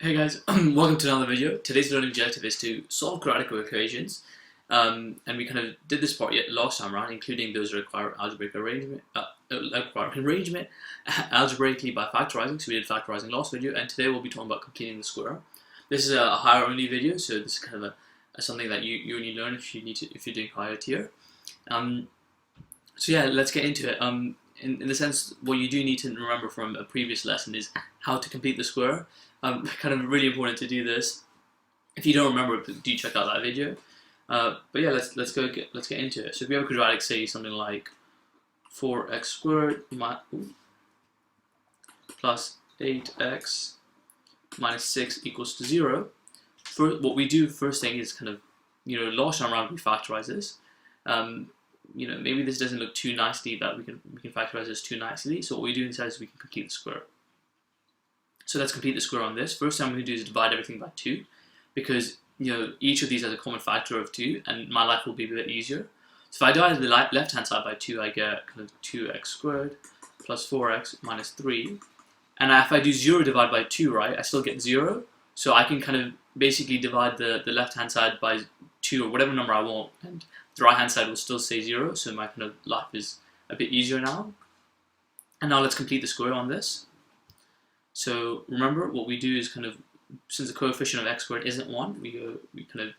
Hey guys, welcome to another video. Today's learning objective is to solve quadratic equations, and we kind of did this part yet last time around, including those that require algebraic arrangement, algebraically by factorizing. So we did factorizing last video, and today we'll be talking about completing the square. This is a higher only video, so this is kind of something that you only learn if you're doing higher tier. So yeah, let's get into it. In the sense, what you do need to remember from a previous lesson is how to complete the square. Kind of really important to do this. If you don't remember it, do check out that video. But yeah, let's get into it. So if we have a quadratic, say something like 4x squared plus 8x minus 6 equals to 0. What we do first thing is kind of, last time around we factorize this. Maybe this doesn't look too nicely that we can factorize this too nicely. So what we do instead is we can complete the square. So let's complete the square on this. First thing I'm going to do is divide everything by 2, because each of these has a common factor of 2, and my life will be a bit easier. So if I divide the left hand side by 2, I get kind of 2x squared plus 4x minus 3. And if I do 0 divided by 2, right, I still get 0. So I can kind of basically divide the left hand side by 2 or whatever number I want, and the right hand side will still say 0. So my kind of life is a bit easier now. And now let's complete the square on this. So remember, what we do is kind of, since the coefficient of x squared isn't 1, we kind of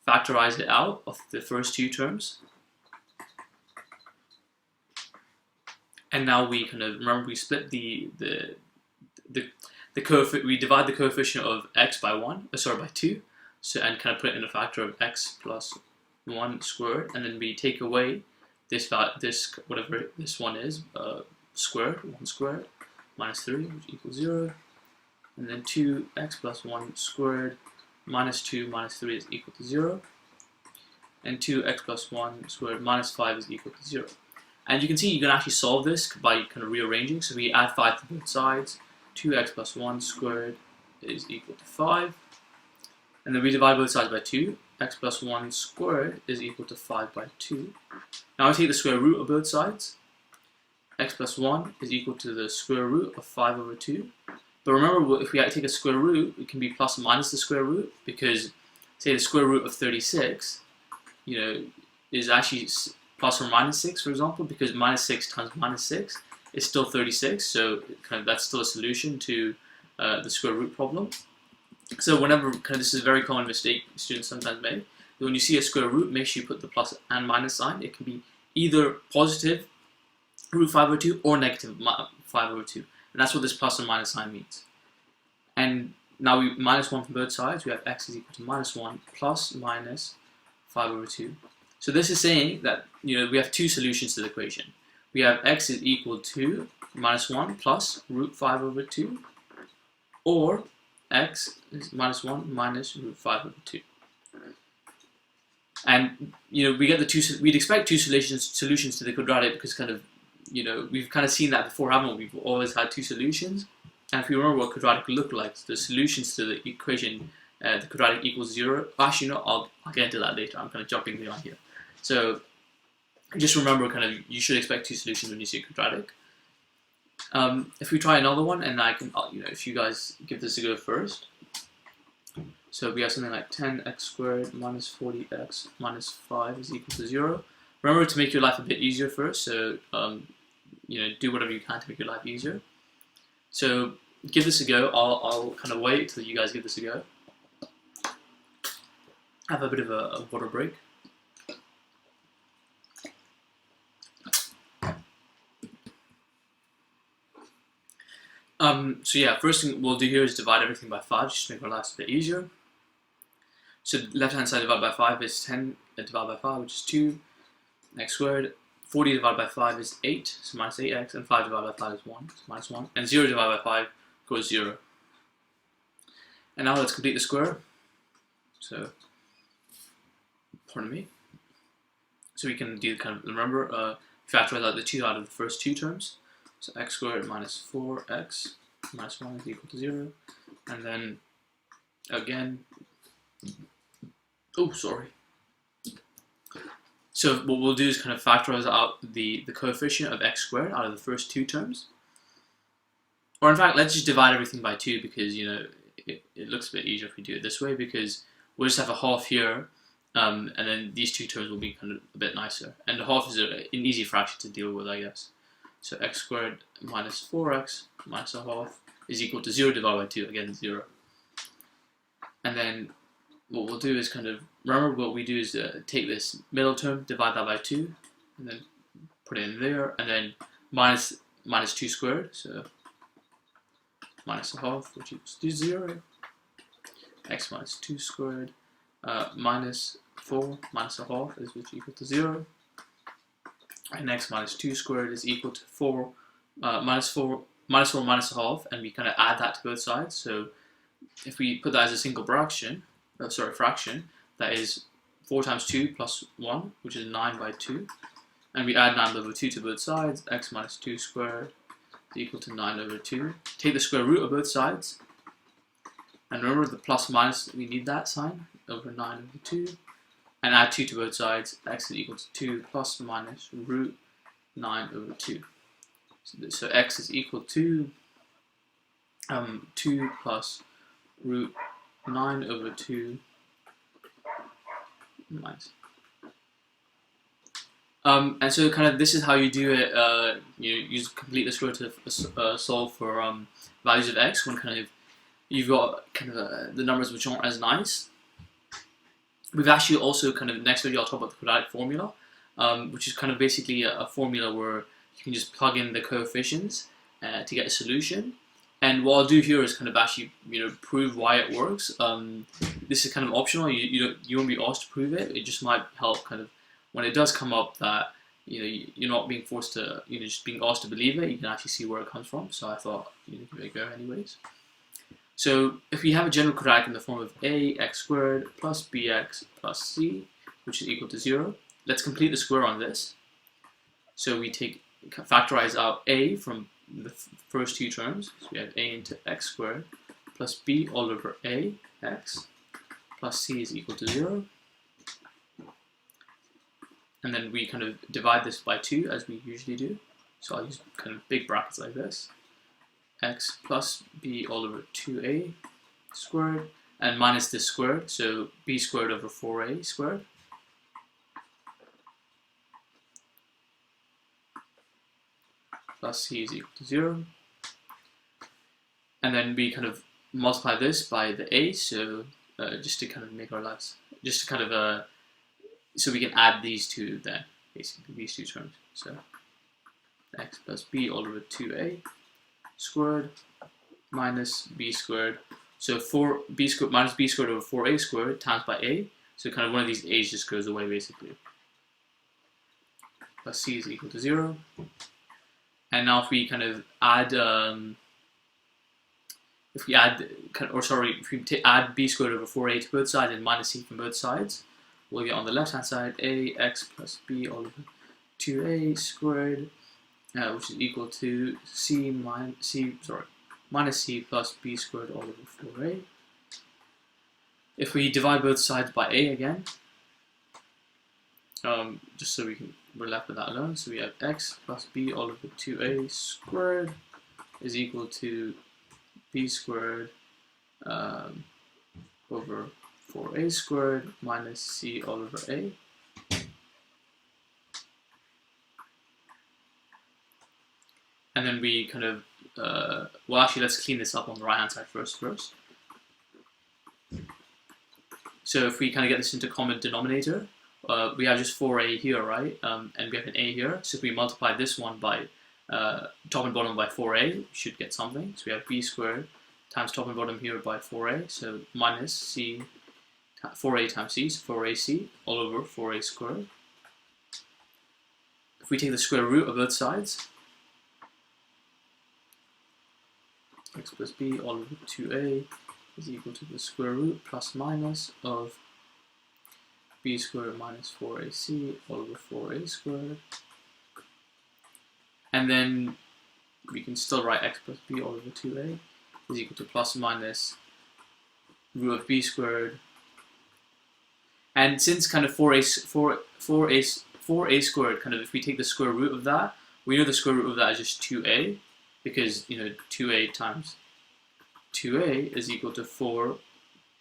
factorize it out of the first 2 terms. And now we kind of, remember, we split we divide the coefficient of x by 2. So, and kind of put it in a factor of x plus 1 squared, and then we take away this whatever this one is, squared, 1 squared, minus 3, which equals 0, and then 2x plus 1 squared minus 2 minus 3 is equal to 0, and 2x plus 1 squared minus 5 is equal to 0. And you can see you can actually solve this by kind of rearranging. So we add 5 to both sides. 2x plus 1 squared is equal to 5, and then we divide both sides by 2. X plus 1 squared is equal to 5 by 2. Now I take the square root of both sides. X plus 1 is equal to the square root of 5 over 2. But remember, if we take a square root, it can be plus or minus the square root, because, say, the square root of 36, is actually plus or minus 6, for example, because minus 6 times minus 6 is still 36, so kind of that's still a solution to the square root problem. So whenever, kind of, this is a very common mistake students sometimes make, when you see a square root, make sure you put the plus and minus sign. It can be either positive root 5 over 2 or negative 5 over 2, and that's what this plus and minus sign means. And now we minus 1 from both sides. We have x is equal to minus 1 plus minus 5 over 2. So this is saying that we have 2 solutions to the equation. We have x is equal to minus 1 plus root 5 over 2, or x is minus 1 minus root 5 over 2. And we get we'd expect 2 solutions to the quadratic, because kind of we've kind of seen that before, haven't we? We've always had 2 solutions. And if you remember what quadratic look like, the solutions to the equation, the quadratic equals 0. Actually, no, I'll get into that later. I'm kind of jumping beyond here. So just remember, kind of, you should expect 2 solutions when you see a quadratic. If we try another one, and I can, if you guys give this a go first. So we have something like 10x squared minus 40x minus 5 is equal to 0. Remember to make your life a bit easier first, so do whatever you can to make your life easier. So give this a go. I'll kind of wait till you guys give this a go. Have a bit of a water break. So yeah, first thing we'll do here is divide everything by 5, just to make our lives a bit easier. So left hand side divided by 5 is 10 divided by 5, which is 2. X squared, 40 divided by 5 is 8, so minus 8x, and 5 divided by 5 is 1, so minus 1, and 0 divided by 5 goes 0. And now let's complete the square. So, pardon me. So we can do kind of, remember, factorize out the 2 out of the first 2 terms. So x squared minus 4x minus 1 is equal to 0, and then again, so what we'll do is kind of factorize out the coefficient of x squared out of the first 2 terms. Or in fact, let's just divide everything by 2, because it looks a bit easier if we do it this way, because we'll just have a half here, and then these two terms will be kind of a bit nicer. And the half is an easy fraction to deal with, I guess. So x squared minus 4x minus a half is equal to 0 divided by 2, again 0. And then what we'll do is kind of, remember what we do is take this middle term, divide that by 2, and then put it in there, and then minus 2 squared, so minus a half, which equals to 0. X minus 2 squared minus 4 minus a half is which equal to 0. And x minus 2 squared is equal to 4 minus 4 minus a half, and we kind of add that to both sides. So if we put that as a single fraction, that is 4 times 2 plus 1, which is 9 by 2. And we add 9 over 2 to both sides. X minus 2 squared is equal to 9 over 2. Take the square root of both sides. And remember the plus minus, we need that sign, over 9 over 2. And add 2 to both sides. X is equal to 2 plus minus root 9 over 2. So x is equal to 2 plus root 9 over 2 minus. And so kind of this is how you do it. You complete the square to solve for values of x when kind of you've got kind of the numbers which aren't as nice. We've actually also kind of next video I'll talk about the quadratic formula, which is kind of basically a formula where you can just plug in the coefficients to get a solution. And what I'll do here is kind of actually prove why it works. This is kind of optional. You won't be asked to prove it. It just might help kind of when it does come up that you're not being forced to just being asked to believe it. You can actually see where it comes from. So I thought give it a go anyways. So if we have a general quadratic in the form of a x squared plus bx plus c, which is equal to 0, let's complete the square on this. So we factorize out a from the first two terms. So we have a into x squared plus b all over a x plus c is equal to 0. And then we kind of divide this by 2 as we usually do. So I'll use kind of big brackets like this. X plus b all over 2a squared, and minus this squared, so b squared over 4a squared. Plus c is equal to 0. And then we kind of multiply this by the a, so just to kind of make our lives, just to kind of, so we can add these two then, basically, these two terms. So x plus b all over 2a squared minus b squared. So 4b squared minus b squared over 4a squared times by a. So kind of one of these a's just goes away basically. Plus c is equal to 0. And now if we kind of add, if we add b squared over 4a to both sides and minus c from both sides, we'll get on the left hand side ax plus b all over 2a squared, which is equal to minus c plus b squared all over 4a. If we divide both sides by a again, just so we're left with that alone, so we have x plus b all over 2a squared is equal to b squared over 4a squared minus c all over a. And then we kind of, well actually let's clean this up on the right hand side first. So if we kind of get this into common denominator, we have just 4a here, right? And we have an a here. So if we multiply this one by top and bottom by 4a, we should get something. So we have b squared times top and bottom here by 4a, so minus c, 4a times c, so 4ac all over 4a squared. If we take the square root of both sides, x plus b all over 2a is equal to the square root plus minus of b squared minus 4ac all over 4a squared. And then we can still write x plus b all over 2a is equal to plus minus root of b squared. And since kind of 4a squared, kind of if we take the square root of that, we know the square root of that is just 2a, because 2a times 2a is equal to 4,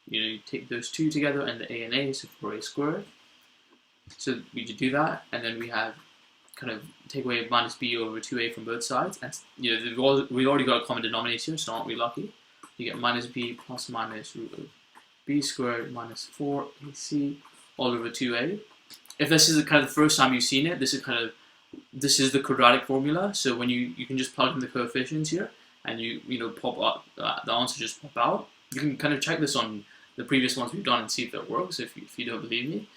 you take those two together and the a and a, so 4a squared. So we do that, and then we have kind of take away minus b over 2a from both sides, and we already got a common denominator, so aren't we lucky? You get minus b plus minus root of b squared minus 4ac all over 2a. If this is kind of the first time you've seen it, this is the quadratic formula. So when you can just plug in the coefficients here, and pop up the answer just pop out. You can kind of check this on the previous ones we've done and see if it works. If you don't believe me,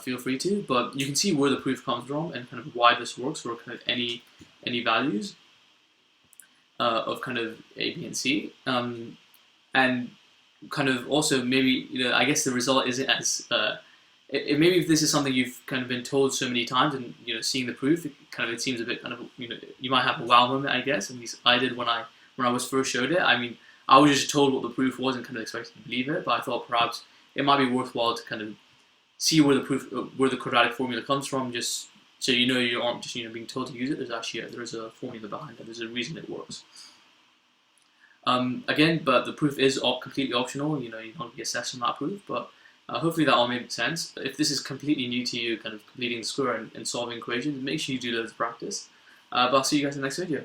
feel free to. But you can see where the proof comes from and kind of why this works for kind of any values of kind of a, b, and c. And kind of also maybe I guess the result isn't as maybe if this is something you've kind of been told so many times, and seeing the proof, it seems a bit kind of you might have a wow moment, I guess. At least I did when I was first showed it. I mean, I was just told what the proof was and kind of expected to believe it, but I thought perhaps it might be worthwhile to kind of see where the quadratic formula comes from, just so you aren't just being told to use it. There's actually there's a formula behind it. There's a reason it works. Again, but the proof is completely optional. You don't be assessed on that proof, but hopefully that all made sense. If this is completely new to you, kind of completing the square and solving equations, make sure you do loads of practice. But I'll see you guys in the next video.